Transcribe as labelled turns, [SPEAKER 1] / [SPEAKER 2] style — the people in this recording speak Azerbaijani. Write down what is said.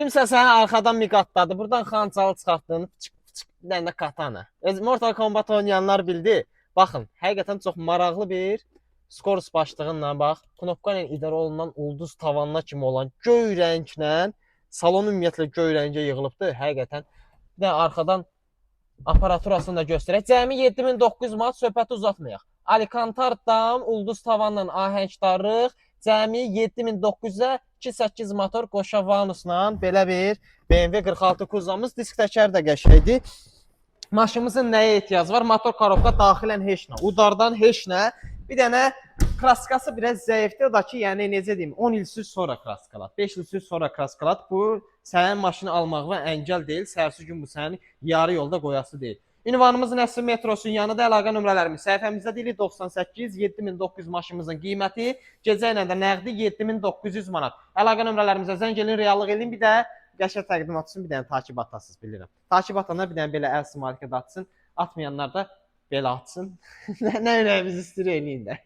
[SPEAKER 1] Kimsə səni arxadan miqatladı. Buradan xançalı çıxartdın. Fıçıq fıçıq bir dənə də katana. Mortal Kombat oynayanlar bildi. Baxın, həqiqətən çox maraqlı bir Skors başlığınla bax, knopka ilə idarə olunan ulduz tavanına kimi olan göy rənglə salon ümumiyyətlə göy rəngə yığılıbdı. Həqiqətən bir də arxadan aparaturasını da göstərək. Cəmi 7900 manat, söhbəti uzatmayaq. Alcantaradan ulduz tavanla ahəngdarlıq, cəmi 7900-ə 2.8 motor qoşa vanusla belə bir BMW 46 Kuzamız. Disk təkəri də qəşəngdir. Maşınımızın nəyə ehtiyacı var? Motor korobka daxilən heç nə, udardan heç nə. Bir dənə kraskası biraz zəifdir. O da ki, yəni necə deyim, 10 il sür sonra kraskalat, 5 il sür sonra kraskalat. Bu sənin maşını almağına əngəl deyil. Səhərsi gün bu sənin yarı yolda qoyası deyil. Ünvanımız Nəsr metrosunun yanında, əlaqə nömrələrimiz səhifəmizdə deyilir 98 7900 maşınımızın qiyməti, gecə ilə də nəqdi 7900 manat. Əlaqə nömrələrimizə zəng edin, reallıq edin. Bir də qəşəng təqdimat üçün bir dənə takip atasınız, bilirəm. Takip atanlar bir dənə belə əl simarikədə atsın, atmayanlar da belə atsın. Nə ürəyimiz istəyir eləyin də.